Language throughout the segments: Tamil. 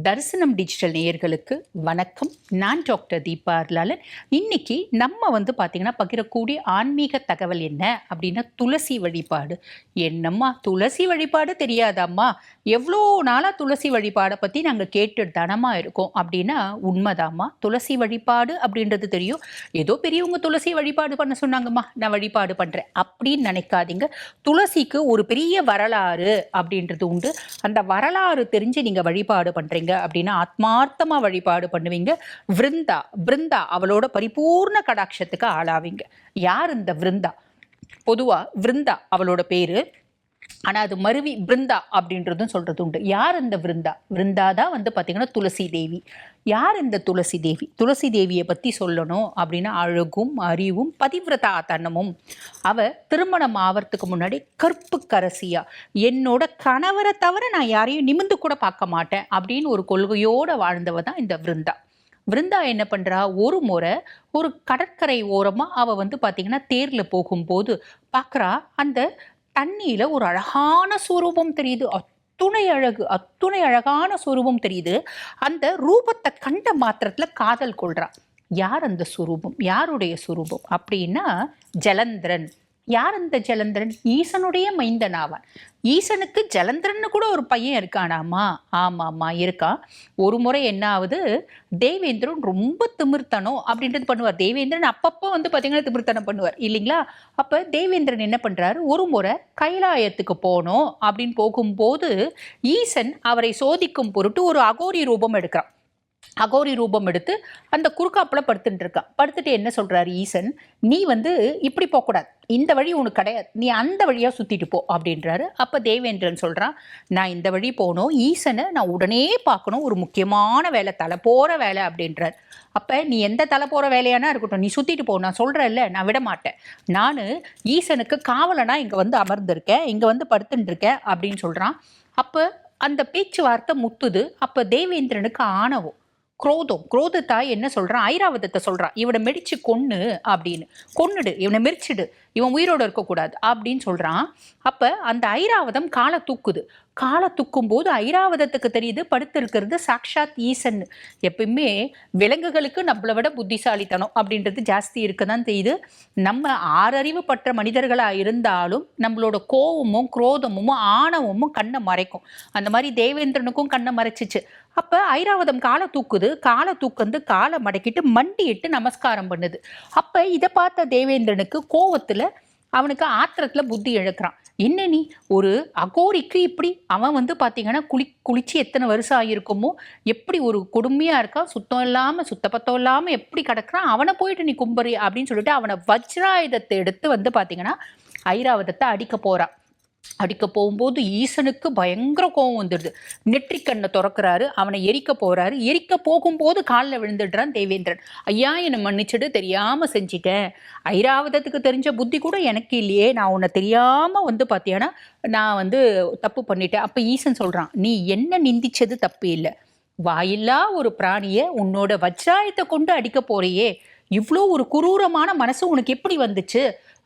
தரிசனம் டிஜிட்டல் நேயர்களுக்கு வணக்கம். நான் டாக்டர் தீபா அருளாளன். இன்னைக்கு நம்ம பார்த்தீங்கன்னா பகிரக்கூடிய ஆன்மீக தகவல் என்ன அப்படின்னா துளசி வழிபாடு. என்னம்மா துளசி வழிபாடு தெரியாதாம்மா, எவ்வளோ நாளாக துளசி வழிபாடை பற்றி நாங்கள் கேட்டு தனமா இருக்கோம் அப்படின்னா உண்மைதாம்மா. துளசி வழிபாடு அப்படின்றது தெரியும், ஏதோ பெரியவங்க துளசி வழிபாடு பண்ண சொன்னாங்கம்மா நான் வழிபாடு பண்ணுறேன் அப்படின்னு நினைக்காதீங்க. துளசிக்கு ஒரு பெரிய வரலாறு அப்படின்றது உண்டு. அந்த வரலாறு தெரிஞ்சு நீங்கள் வழிபாடு பண்ணுறீங்க அப்படின்னா ஆத்மார்த்தமா வழிபாடு பண்ணுவீங்க. விருந்தா அவளோட பரிபூர்ண கடாட்சத்துக்கு ஆளாவீங்க. யார் இந்த விருந்தா? பொதுவா விருந்தா அவளோட பேரு, ஆனா அது மருவி பிருந்தா அப்படின்றதும் சொல்றது உண்டு. யார் இந்த விருந்தா? விருந்தா தான் பாத்தீங்கன்னா துளசி தேவி. யார் இந்த துளசி தேவி? துளசி தேவியை பத்தி சொல்லணும் அப்படின்னா அழகும் அறிவும் பதிவிரதா தனமும். அவ திருமணம் ஆவறதுக்கு முன்னாடி கற்பு கரசியா, என்னோட கணவரை தவிர நான் யாரையும் நிமிந்து கூட பார்க்க மாட்டேன் அப்படின்னு ஒரு கொள்கையோட வாழ்ந்தவ தான் இந்த விருந்தா. விருந்தா என்ன பண்றா, ஒரு முறை ஒரு கடற்கரை ஓரமா அவ பாத்தீங்கன்னா தேர்ல போகும்போது பாக்குறா, அந்த தண்ணியில ஒரு அழகான சுரூபம் தெரியுது. அத்துணை அழகான சுரூபம் தெரியுது. அந்த ரூபத்தை கண்ட மாத்திரத்துல காதல் கொள்றா. யார் அந்த சுரூபம்? யாருடைய சுரூபம் அப்படின்னா ஜலந்திரன். யார் அந்த ஜலந்திரன்? ஈசனுடைய மைந்தன் ஆவான். ஈசனுக்கு ஜலந்திரன்னு கூட ஒரு பையன் இருக்கானாமா? ஆமாம்மா இருக்கான். ஒரு முறை என்ன ஆகுது, தேவேந்திரன் ரொம்ப திமிர்த்தனம் அப்படின்றது பண்ணுவார். தேவேந்திரன் அப்பப்போ பார்த்தீங்கன்னா திமிர்த்தனம் பண்ணுவார் இல்லைங்களா? அப்போ தேவேந்திரன் என்ன பண்ணுறாரு, ஒரு முறை கைலாயத்துக்கு போனோம் அப்படின்னு போகும்போது ஈசன் அவரை சோதிக்கும் பொருட்டு ஒரு அகோரி ரூபம் எடுக்கிறான். அகோரி ரூபம் எடுத்து அந்த குறுக்காப்புல படுத்துட்டு இருக்கான். படுத்துட்டு என்ன சொல்றாரு ஈசன், நீ இப்படி போகக்கூடாது, இந்த வழி உனக்கு கிடையாது, நீ அந்த வழியா சுத்திட்டு போ அப்படின்றாரு. அப்ப தேவேந்திரன் சொல்றான், நான் இந்த வழி போகணும், ஈசனை நான் உடனே பார்க்கணும், ஒரு முக்கியமான வேலை, தலை போற வேலை அப்படின்றார். அப்ப நீ எந்த தலை போற வேலையானா இருக்கட்டும், நீ சுத்திட்டு போ, நான் சொல்றேன்ல, நான் விட மாட்டேன், நான் ஈசனுக்கு காவலனா இங்க அமர்ந்திருக்கேன், இங்க படுத்துட்டு இருக்கேன் அப்படின்னு சொல்றான். அப்ப அந்த பேச்சுவார்த்தை முத்துது. அப்ப தேவேந்திரனுக்கு ஆணவம், குரோதத்தாய் என்ன சொல்றான், ஐராவதத்தை சொல்றான், இவனை மெடிச்சு கொன்னு அப்படின்னு, கொன்னுடு, இவனை மெரிச்சிடு, இவன் உயிரோட இருக்கக்கூடாது அப்படின்னு சொல்றான். அப்ப அந்த ஐராவதம் காலை தூக்குது. காலை தூக்கும் போது ஐராவதத்துக்கு தெரியுது படுத்து இருக்கிறது சாக்ஷாத் ஈசன். எப்பயுமே விலங்குகளுக்கு நம்மளை விட புத்திசாலித்தனம் அப்படின்றது ஜாஸ்தி இருக்குதான் தெரியுது. நம்ம ஆறறிவு பற்ற மனிதர்களா இருந்தாலும் நம்மளோட கோபமும் குரோதமும் ஆணவமும் கண்ணை மறைக்கும். அந்த மாதிரி தேவேந்திரனுக்கும் கண்ணை மறைச்சிச்சு. அப்ப ஐராவதம் காலை தூக்குது. காலை தூக்கந்து காலை மடக்கிட்டு மண்டிட்டு நமஸ்காரம் பண்ணுது. அப்ப இதை பார்த்த தேவேந்திரனுக்கு கோவத்துல, அவனுக்கு ஆத்திரத்துல புத்தி இழக்கிறான். என்ன நீ ஒரு அகோரிக்கு இப்படி, அவன் பாத்தீங்கன்னா குளிச்சு எத்தனை வருஷம் ஆகியிருக்குமோ, எப்படி ஒரு கொடுமையா இருக்கான், சுத்தம் இல்லாம சுத்தப்பத்தம் இல்லாம எப்படி கிடக்குறான், அவனை போயிட்டு நீ கும்பறி அப்படின்னு சொல்லிட்டு அவனை வஜ்ராயுதத்தை எடுத்து பாத்தீங்கன்னா ஐராவதத்தை அடிக்க போறான். அடிக்க போகும்போது ஈசனுக்கு பயங்கர கோபம் வந்துடுது. நெற்றிக்கண்ணை திறக்கிறாரு, அவனை எரிக்க போறாரு. எரிக்க போகும்போது காலில் விழுந்துடுறான் தேவேந்திரன். ஐயா என்னை மன்னிச்சுடு, தெரியாம செஞ்சிட்டேன், ஐராவதத்துக்கு தெரிஞ்ச புத்தி கூட எனக்கு இல்லையே, நான் உன்னை தெரியாம பாத்தியானா நான் தப்பு பண்ணிட்டேன். அப்ப ஈசன் சொல்றான், நீ என்ன நிந்திச்சது தப்பு இல்லை, வாயில்லா ஒரு பிராணிய உன்னோட வஜ்ராயத்தை கொண்டு அடிக்க போறியே, இவ்வளோ ஒரு குரூரமான மனசு உனக்கு எப்படி வந்துச்சு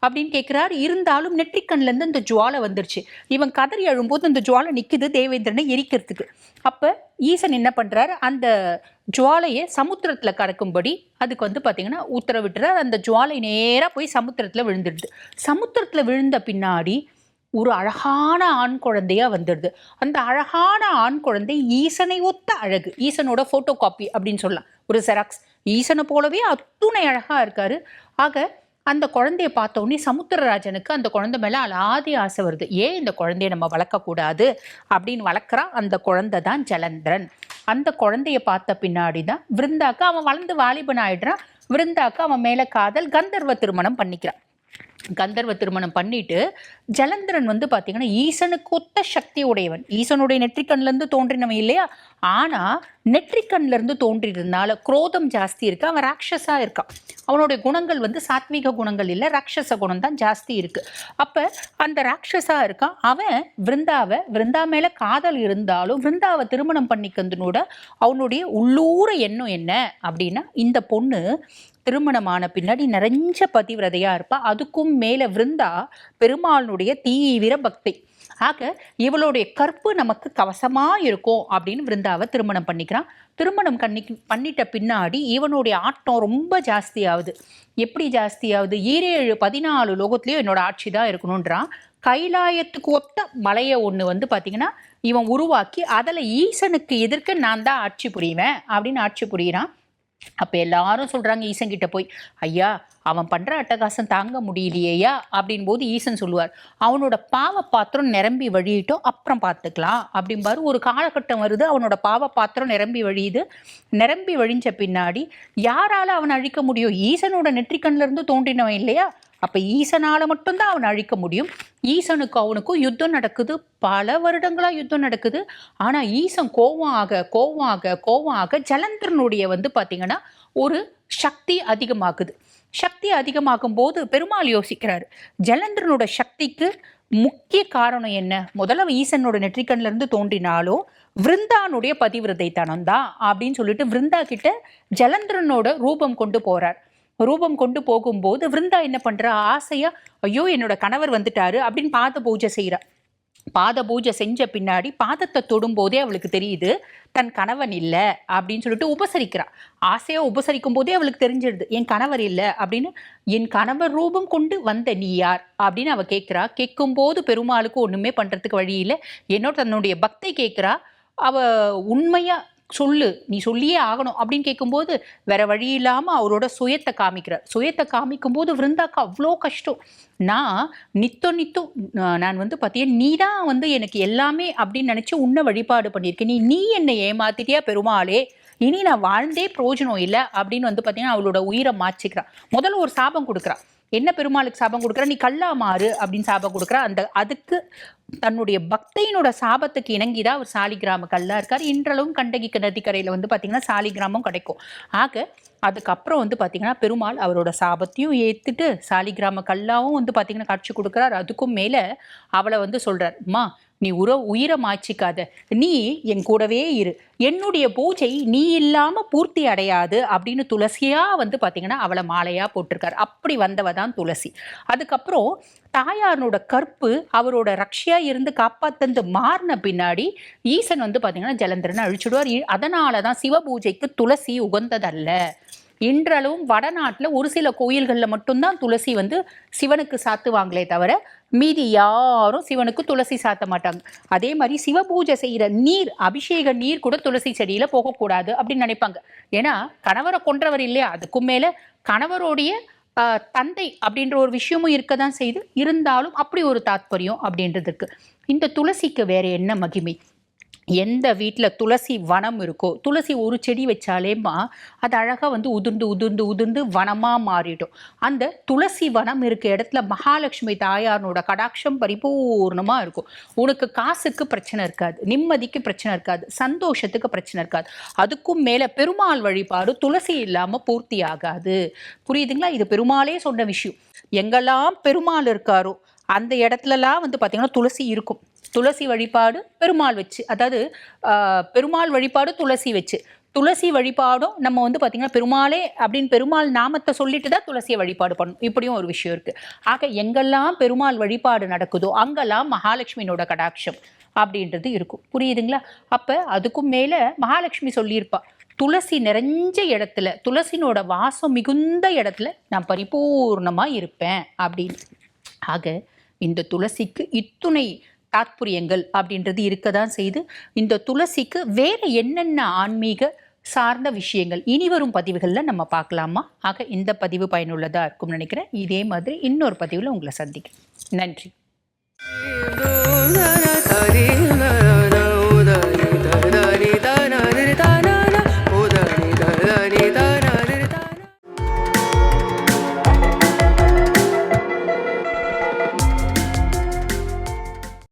அப்படின்னு கேட்கிறாரு. இருந்தாலும் நெற்றிக்கண்ல இருந்து அந்த ஜுவாலை வந்துருச்சு. இவன் கதறி அழும்போது அந்த ஜுவாலை நிக்குது தேவேந்திரனை எரிக்கிறதுக்கு. அப்ப ஈசன் என்ன பண்றாரு, அந்த ஜுவாலையை சமுத்திரத்துல கறக்கும்படி அதுக்கு பாத்தீங்கன்னா உத்தரவிட்டுறார். அந்த ஜுவாலை நேரா போய் சமுத்திரத்துல விழுந்துடுது. சமுத்திரத்துல விழுந்த பின்னாடி ஒரு அழகான ஆண் குழந்தையா வந்துடுது. அந்த அழகான ஆண் குழந்தை ஈசனை ஒத்த அழகு, ஈசனோட போட்டோ காப்பி அப்படின்னு சொல்லலாம், ஒரு செராக்ஸ். ஈசனை போலவே அத்துணை அழகா இருக்காரு. ஆக அந்த குழந்தைய பார்த்த உடனே சமுத்திரராஜனுக்கு அந்த குழந்தை மேல அலாதி ஆசை வருது. ஏன் இந்த குழந்தைய நம்ம வளர்க்கக்கூடாது அப்படின்னு வளர்க்குறான். அந்த குழந்தை தான் ஜலந்திரன். அந்த குழந்தைய பார்த்த பின்னாடி தான் விருந்தாக்கு, அவன் வளர்ந்து வாலிபன் ஆயிடுறான். விருந்தாக்கு அவன் மேல காதல், கந்தர்வ திருமணம் பண்ணிக்கிறான். கந்தர்வ திருமணம் பண்ணிட்டு ஜலந்திரன் பாத்தீங்கன்னா ஈசனுக்கு ஒத்த சக்தி உடையவன். ஈசனுடைய நெற்றிக்கண்ல இருந்து தோன்றினவன் இல்லையா? ஆனா நெற்றிக்கண்ல இருந்து தோன்றினதுனால குரோதம் ஜாஸ்தி இருக்கு. அவன் ராட்சஸா இருக்கான். அவனுடைய குணங்கள் சாத்விக குணங்கள் இல்லை, ராட்சச குணம் தான் ஜாஸ்தி இருக்கு. அப்ப அந்த ராட்சஸா இருக்கான். அவன் விருந்தா மேல காதல் இருந்தாலும் விருந்தாவை திருமணம் பண்ணிக்கந்தனோட அவனுடைய உள்ளூர எண்ணம் என்ன அப்படின்னா, இந்த பொண்ணு திருமணமான பின்னாடி நிறைஞ்ச பதிவிரதையா இருப்பா. அதுக்கும் மேல விருந்தா பெருமாளுடைய தீவிர பக்தி. ஆக இவளுடைய கற்பு நமக்கு கவசமாக இருக்கும் அப்படின்னு விருந்தாவை திருமணம் பண்ணிக்கிறான். திருமணம் பண்ணிட்ட பின்னாடி இவனுடைய ஆட்டம் ரொம்ப ஜாஸ்தியாகுது. எப்படி ஜாஸ்தியாகுது? 14 லோகத்துலேயும் என்னோட ஆட்சி தான் இருக்கணுன்றான். கைலாயத்துக்கு ஒத்த மலையை ஒன்று பார்த்தீங்கன்னா இவன் உருவாக்கி அதில் ஈசனுக்கு எதிர்க்க நான் தான் ஆட்சி புரிவேன் அப்படின்னு ஆட்சி புரிகிறான். அப்போ எல்லாரும் சொல்கிறாங்க ஈசன் கிட்ட போய், ஐயா அவன் பண்ணுற அட்டகாசம் தாங்க முடியலையா அப்படின் போது ஈசன் சொல்லுவார், அவனோட பாவ பாத்திரம் நிரம்பி வழியிட்டோம் அப்புறம் பார்த்துக்கலாம் அப்படிம்பாரு. ஒரு காலகட்டம் வருது, அவனோட பாவ பாத்திரம் நிரம்பி வழியுது. நிரம்பி வழிஞ்ச பின்னாடி யாரால அவனை அழிக்க முடியும்? ஈசனோட நெற்றிக்கண்ணில் இருந்து தோன்றினவன் இல்லையா? அப்போ ஈசனால மட்டும்தான் அவனை அழிக்க முடியும். ஈசனுக்கு அவனுக்கும் யுத்தம் நடக்குது, பல வருடங்களா யுத்தம் நடக்குது. ஆனா ஈசன் கோவம் ஆக ஜலந்திரனுடைய பார்த்தீங்கன்னா ஒரு சக்தி அதிகமாகுது. சக்தி அதிகமாகும் போது பெருமாள் யோசிக்கிறாரு, ஜலந்திரனோட சக்திக்கு முக்கிய காரணம் என்ன? முதல்ல ஈசனோட நெற்றிக்கண்ல இருந்து தோன்றினாலும் விருந்தானுடைய பதிவிரதைத்தனம் தான் அப்படின்னு சொல்லிட்டு விருந்தா கிட்ட ஜலந்திரனோட ரூபம் கொண்டு போறார். ரூபம் கொண்டு போகும்போது விருந்தா என்ன பண்றா, ஆசையா ஐயோ என்னோட கணவர் வந்துட்டாரு அப்படின்னு பாத பூஜை செய்யறா. பாத பூஜை செஞ்ச பின்னாடி பாதத்தை தொடும் போதே அவளுக்கு தெரியுது தன் கணவன் இல்லை அப்படின்னு சொல்லிட்டு உபசரிக்கிறா. ஆசையா உபசரிக்கும் போதே அவளுக்கு தெரிஞ்சிடுது என் கணவர் இல்லை அப்படின்னு. என் கணவர் ரூபம் கொண்டு வந்த நீ யார் அப்படின்னு அவ கேட்கிறா. கேட்கும் போது பெருமாளுக்கு ஒண்ணுமே பண்றதுக்கு வழி இல்லை. என்னோட தன்னுடைய பக்தை கேட்கிறா, அவ உண்மையா சொல்லு, நீ சொல்லியே ஆகணும் அப்படின்னு கேட்கும்போது வேற வழி இல்லாமல் அவரோட சுயத்தை காமிக்கிறார். சுயத்தை காமிக்கும் போது விருந்தாக்கு அவ்வளோ கஷ்டம். நான் நித்தம் நான் பார்த்தீங்க நீ தான் எனக்கு எல்லாமே அப்படின்னு நினச்சி உன்னை வழிபாடு பண்ணியிருக்கேன். நீ என்னை ஏமாத்திட்டியா பெருமாளே, இனி நான் வாழ்ந்தே பிரயோஜனம் இல்லை அப்படின்னு பார்த்தீங்கன்னா அவளோட உயிரை மாச்சிக்கிறான். முதல்ல ஒரு சாபம் கொடுக்குறான். என்ன பெருமாளுக்கு சாபம் கொடுக்குறா, நீ கல்லா மாறு அப்படின்னு சாபம் கொடுக்குறா. அதுக்கு தன்னுடைய பக்தையினோட சாபத்துக்கு இணங்கிதான் அவர் சாலிகிராம கல்லா இருக்கார். இன்றளவும் கண்டகி நதிக்கரையில் பார்த்தீங்கன்னா சாலிகிராமம் கிடைக்கும். ஆக அதுக்கப்புறம் பார்த்தீங்கன்னா பெருமாள் அவரோட சாபத்தையும் ஏற்றுட்டு சாலிகிராம கல்லாவும் பார்த்தீங்கன்னா காட்சி கொடுக்குறார். அதுக்கும் மேலே அவளை சொல்கிறார், அம்மா நீ உயிரை மாய்ச்சிக்காத, நீ என் கூடவே இரு, என்னுடைய பூஜை நீ இல்லாமல் பூர்த்தி அடையாது அப்படின்னு துளசியா பார்த்தீங்கன்னா அவளை மாலையா போட்டிருக்காரு. அப்படி வந்தவ தான் துளசி. அதுக்கப்புறம் தாயாரனோட கற்பு அவரோட ரக்ஷையா இருந்து காப்பாத்தந்து மாறின பின்னாடி ஈசன் பார்த்தீங்கன்னா ஜலந்திரனை அழிச்சுடுவார். அதனால தான் சிவ பூஜைக்கு துளசி உகந்ததல்ல. இன்றளவும் வடநாட்டில் ஒரு சில கோயில்களில் மட்டும்தான் துளசி சிவனுக்கு சாத்துவாங்களே தவிர மீதி யாரும் சிவனுக்கு துளசி சாத்த மாட்டாங்க. அதே மாதிரி சிவ பூஜை செய்கிற நீர், அபிஷேக நீர் கூட துளசி செடியில் போகக்கூடாது அப்படின்னு நினைப்பாங்க. ஏன்னா கணவரை கொன்றவர் இல்லையா, அதுக்கும் மேலே கணவருடைய தந்தை அப்படின்ற ஒரு விஷயமும் இருக்க தான் செய்து, இருந்தாலும் அப்படி ஒரு தாத்பரியம் அப்படின்றதுக்கு. இந்த துளசிக்கு வேற என்ன மகிமை? எந்த வீட்டில் துளசி வனம் இருக்கோ, துளசி ஒரு செடி வச்சாலேமா அது அழகாக உதிர்ந்து வனமாக மாறிடும். அந்த துளசி வனம் இருக்க இடத்துல மகாலட்சுமி தாயாரனோட கடாட்சம் பரிபூர்ணமாக இருக்கும். உனக்கு காசுக்கு பிரச்சனை இருக்காது, நிம்மதிக்கு பிரச்சனை இருக்காது, சந்தோஷத்துக்கு பிரச்சனை இருக்காது. அதுக்கும் மேலே பெருமாள் வழிபாடு துளசி இல்லாமல் பூர்த்தி ஆகாது. புரியுதுங்களா? இது பெருமாளே சொன்ன விஷயம். எங்கெல்லாம் பெருமாள் இருக்காரோ அந்த இடத்துலலாம் பார்த்தீங்கன்னா துளசி இருக்கும். துளசி வழிபாடு பெருமாள் வச்சு, அதாவது பெருமாள் வழிபாடு துளசி வச்சு, துளசி வழிபாடும் நம்ம பார்த்தீங்கன்னா பெருமாளே அப்படின்னு பெருமாள் நாமத்தை சொல்லிட்டு தான் துளசியை வழிபாடு பண்ணணும். இப்படியும் ஒரு விஷயம் இருக்கு. ஆக எங்கெல்லாம் பெருமாள் வழிபாடு நடக்குதோ அங்கெல்லாம் மகாலட்சுமியோட கடாட்சம் அப்படின்றது இருக்கும். புரியுதுங்களா? அப்போ அதுக்கும் மேலே மகாலட்சுமி சொல்லியிருப்பா, துளசி நிறைஞ்ச இடத்துல, துளசினோட வாசம் மிகுந்த இடத்துல நான் பரிபூர்ணமாக இருப்பேன் அப்படின்னு. ஆக இந்த துளசிக்கு இத்துணை தாத்பரியங்கள் அப்படின்றது இருக்க தான் செய்து. இந்த துளசிக்கு வேற என்னென்ன ஆன்மீக சார்ந்த விஷயங்கள் இனி வரும் பதிவுகளில் நம்ம பார்க்கலாமா? ஆக இந்த பதிவு பயனுள்ளதாக இருக்கும்னு நினைக்கிறேன். இதே மாதிரி இன்னொரு பதிவில் உங்களை சந்திக்கிறேன். நன்றி. da